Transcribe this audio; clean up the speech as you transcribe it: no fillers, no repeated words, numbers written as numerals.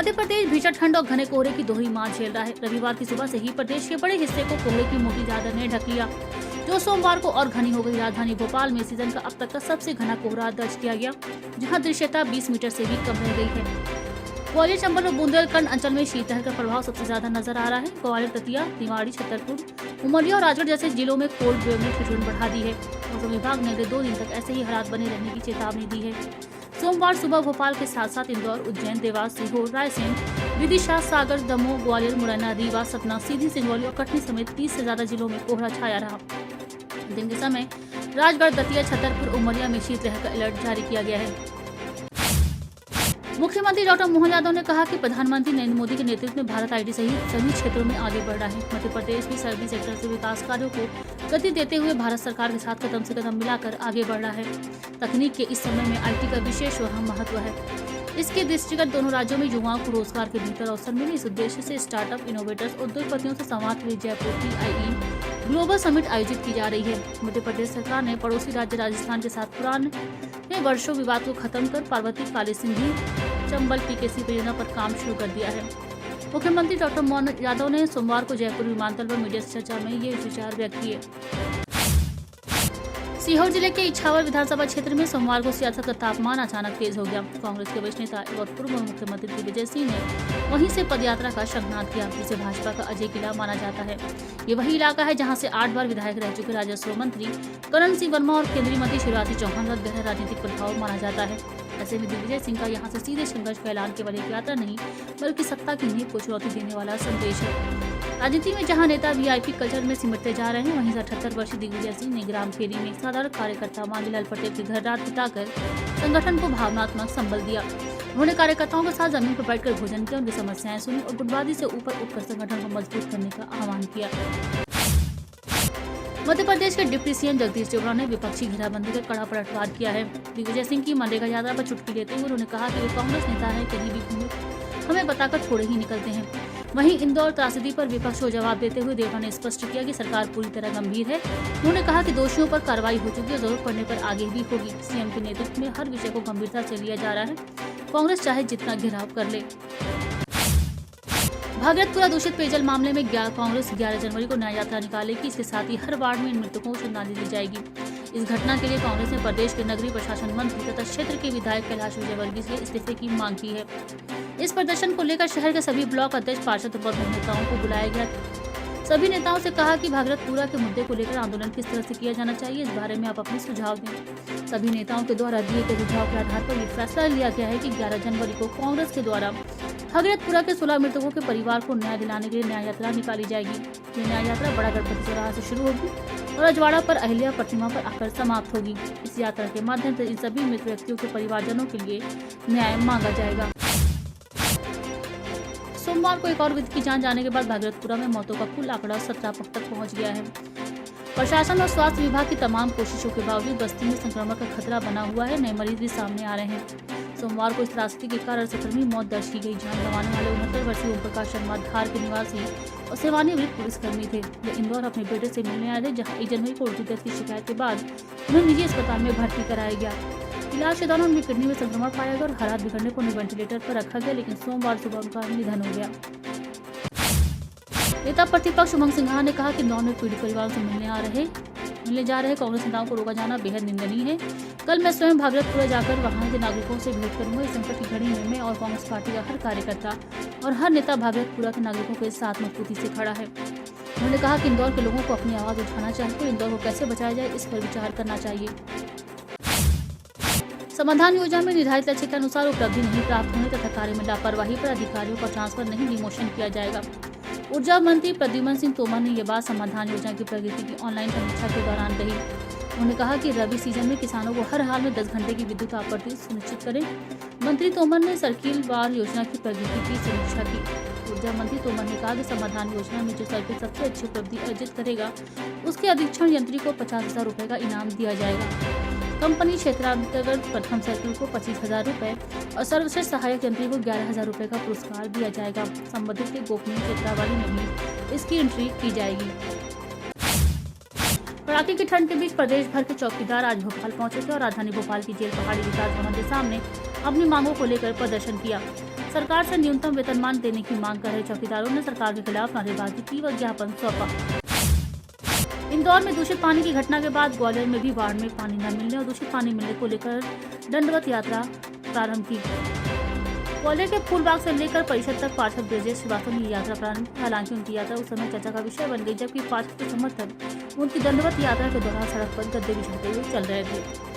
मध्य प्रदेश भीषण ठंड और घने कोहरे की दोहरी मार झेल रहा है। रविवार की सुबह से ही प्रदेश के बड़े हिस्से को कोहरे की मोटी चादर ने ढक लिया, जो सोमवार को और घनी हो गई। राजधानी भोपाल में सीजन का अब तक का सबसे घना कोहरा दर्ज किया गया, जहां दृश्यता 20 मीटर से भी कम रह गई है। ग्वालियर, चंबल और बुंदेलखंड अंचल में शीतलहर का प्रभाव सबसे ज्यादा नजर आ रहा है। ग्वालियर, दतिया, निवाड़ी, छतरपुर, उमरिया और राजगढ़ जैसे जिलों में कोल्ड वेव ने ठिठुरन बढ़ा दी है। मौसम विभाग ने अगले 2 दिन तक ऐसे ही हालात बने रहने की चेतावनी दी है। सोमवार सुबह भोपाल के साथ साथ इंदौर, उज्जैन, देवास, सीहोर, रायसेन, विदिशा, सागर, दमोह, ग्वालियर, मुरैना, रीवा, सतना, सीधी, सिंगरौली और कटनी समेत 30 से ज्यादा जिलों में कोहरा छाया रहा। दिन के समय राजगढ़, दतिया, छतरपुर, उमरिया में शीतलहर का अलर्ट जारी किया गया है। मुख्यमंत्री डॉक्टर मोहन यादव ने कहा कि प्रधानमंत्री नरेंद्र मोदी के नेतृत्व में भारत आईटी सहित सभी क्षेत्रों में आगे बढ़ रहा है। मध्य प्रदेश भी सर्विस सेक्टर से विकास कार्यों को गति देते हुए भारत सरकार के साथ कदम से कदम मिलाकर आगे बढ़ रहा है। तकनीक के इस समय में आईटी का विशेष महत्व है। इसके दृष्टिगत दोनों राज्यों में युवाओं को रोजगार के बेहतर अवसर मिले। इस उद्देश्य से स्टार्टअप, इनोवेटर्स, उद्योगपतियों से संवाद के लिए जयपुर TIE ग्लोबल समिट आयोजित की जा रही है। मध्य प्रदेश सरकार ने पड़ोसी राज्य राजस्थान के साथ पुराने वर्षों विवाद को खत्म कर पार्वती, काली सिंधी, चंबल PKC परियोजना पर काम शुरू कर दिया है। मुख्यमंत्री डॉक्टर मोहन यादव ने सोमवार को जयपुर विमानतल पर मीडिया से चर्चा में ये विचार व्यक्त किए। सीहोर जिले के इछावर विधानसभा क्षेत्र में सोमवार को सियासत का तापमान अचानक तेज हो गया। कांग्रेस के वरिष्ठ नेता एवं पूर्व मुख्यमंत्री दिग्विजय सिंह ने वहीं से पदयात्रा का शंखनाद किया, जिसे भाजपा का अजय किला माना जाता है। ये वही इलाका है जहां से 8 बार विधायक रह चुके राजस्व मंत्री करण सिंह वर्मा और केंद्रीय मंत्री शिवराज सिंह चौहान का गहरा राजनीतिक प्रभाव माना जाता है। ऐसे में दिग्विजय सिंह का यहाँ से सीधे संघर्ष का ऐलान केवल एक यात्रा नहीं, बल्कि सत्ता की नींव को चुनौती देने वाला संदेश है। राजनीति में जहां नेता VIP कल्चर में सिमटते जा रहे हैं, वहीं 78 वर्षीय दिग्विजय सिंह ने ग्राम खेरी में साधारण कार्यकर्ता मांगीलाल पटेल के घर रात बिताकर संगठन को भावनात्मक संबल दिया। उन्होंने कार्यकर्ताओं के साथ जमीन पर बैठकर भोजन किया, उनकी समस्याएं सुनी और गुटबाजी से ऊपर उठकर संगठन को मजबूत करने का आह्वान किया। मध्य प्रदेश के डिप्टी CM जगदीश देवड़ा ने विपक्षी घेराबंदी का कड़ा पलटवार किया है। दिग्विजय सिंह की मनरेगा यात्रा पर चुटकी लेते हुए उन्होंने कहा कि वे कांग्रेस नेता है, कहीं भी घूमे हमें बताकर छोड़े ही निकलते हैं। वहीं इंदौर त्रासदी पर विपक्ष को जवाब देते हुए देवड़ा ने स्पष्ट किया कि सरकार पूरी तरह गंभीर है। उन्होंने कहा कि दोषियों पर कार्रवाई हो चुकी है, जरूरत पड़ने पर आगे भी होगी। CM के नेतृत्व में हर विषय को गंभीरता से लिया जा रहा है, कांग्रेस चाहे जितना घेराव कर ले। भागीरथपुरा दूषित पेयजल मामले में कांग्रेस 11 जनवरी को न्याय यात्रा निकालेगी। इसके साथ ही हर वार्ड में इन मृतकों को श्रद्धांजलि दी जाएगी। इस घटना के लिए कांग्रेस ने प्रदेश के नगरीय प्रशासन मंत्री तथा क्षेत्र के विधायक कैलाश विजयवर्गीय से इस्तीफे की मांग की है। इस प्रदर्शन को लेकर शहर के सभी ब्लॉक अध्यक्ष, पार्षद और नेताओं को बुलाया गया। सभी नेताओं से कहा कि भागीरथपुरा के मुद्दे को लेकर आंदोलन किस तरह से किया जाना चाहिए, इस बारे में आप अपने सुझाव दें। सभी नेताओं के द्वारा दिए गए सुझाव के आधार पर ये फैसला लिया गया है कि 11 जनवरी को कांग्रेस के द्वारा भागीरथपुरा के 16 मृतकों के परिवार को न्याय दिलाने के लिए न्याय यात्रा निकाली जाएगी। ये न्याय यात्रा बड़ा गणपति चौराहा से शुरू होगी और अजवाड़ा पर अहिल्या प्रतिमा पर आकर समाप्त होगी। इस यात्रा के माध्यम से इन सभी मृत व्यक्तियों के परिवारजनों के लिए न्याय मांगा जाएगा। सोमवार को एक और व्यक्ति की जान जाने के बाद भागीरथपुरा में मौतों का कुल आंकड़ा 17 तक पहुंच गया है। प्रशासन और स्वास्थ्य विभाग की तमाम कोशिशों के बावजूद बस्ती में संक्रमण का खतरा बना हुआ है। नए मरीज भी सामने आ रहे हैं। सोमवार को इस त्रासदी के कारण 17वीं मौत दर्ज की गई। जान गंवाने वाले 69 वर्षीय ओम प्रकाश शर्मा धार के निवासी और सेवानिवृत्त पुलिसकर्मी थे। वे इंदौर अपने बेटे से मिलने आए थे, जहां 1 जनवरी को उल्टी दस्त की शिकायत के बाद उन्हें निजी अस्पताल में भर्ती कराया गया। इलाज के दौरान उनकी किडनी में संक्रमण पाया गया और हालात बिगड़ने पर उन्हें वेंटिलेटर पर रखा गया, लेकिन सोमवार सुबह उनका निधन हो गया। नेता प्रतिपक्ष उमंग सिंघार ने कहा कि इंदौर में पीड़ित परिवारों से मिलने जा रहे कांग्रेस नेताओं को रोका जाना बेहद निंदनीय है। कल मैं स्वयं भागीरथपुरा जाकर वहां के नागरिकों से भेंट करूंगा। इस संकट की घड़ी में मैं और कांग्रेस पार्टी का हर कार्यकर्ता और हर नेता भागीरथपुरा के नागरिकों के साथ मजबूती से खड़ा है। उन्होंने कहा कि इंदौर के लोगों को अपनी आवाज उठाना चाहिए और इंदौर को कैसे बचाया जाए, इस पर विचार करना चाहिए। समाधान योजना में निर्धारित लक्ष्य के अनुसार उपलब्धि नहीं प्राप्त होने तथा कार्य में लापरवाही पर अधिकारियों का ट्रांसफर नहीं, डिमोशन किया जाएगा। ऊर्जा मंत्री प्रद्युम्न सिंह तोमर ने यह बात समाधान योजना की प्रगति की ऑनलाइन समीक्षा के दौरान कही। उन्होंने कहा कि रबी सीजन में किसानों को हर हाल में 10 घंटे की विद्युत आपूर्ति सुनिश्चित करें। मंत्री तोमर ने सर्किलवार योजना की प्रगति की समीक्षा की। ऊर्जा मंत्री तोमर ने कहा कि समाधान योजना में जो सर्किल सबसे अच्छी उपलब्धि अर्जित करेगा, उसके अधीक्षण यंत्री को 50,000 रुपए का इनाम दिया जाएगा। कंपनी क्षेत्रांतर्गत प्रथम सर्किल को 25,000 रुपए और सर्वश्रेष्ठ सहायक यंत्री को 11,000 रुपए का पुरस्कार दिया जाएगा। संबंधित के गोपनीय क्षेत्रावली में भी इसकी एंट्री की जाएगी। कड़ाके की ठंड के बीच प्रदेश भर के चौकीदार आज भोपाल पहुंचे थे और राजधानी भोपाल की जेल पहाड़ी विकास भवन के सामने अपनी मांगों को लेकर प्रदर्शन किया। सरकार से न्यूनतम वेतनमान देने की मांग कर रहे चौकीदारों ने सरकार के खिलाफ नारेबाजी की व ज्ञापन सौंपा। इंदौर में दूषित पानी की घटना के बाद ग्वालियर में भी वार्ड में पानी न मिलने और दूषित पानी मिलने को लेकर दंडवत यात्रा प्रारंभ की। ग्वालियर के फूलबाग से लेकर परिषद तक पार्षद ब्रजेश श्रीवास्तव ने यात्रा प्रारंभ की। हालांकि उनकी यात्रा उस समय चर्चा का विषय बन गई, जबकि पार्षद के समर्थक उनकी दंडवत यात्रा के दौरान सड़क पर गद्दे बिछाते हुए चल रहे थे।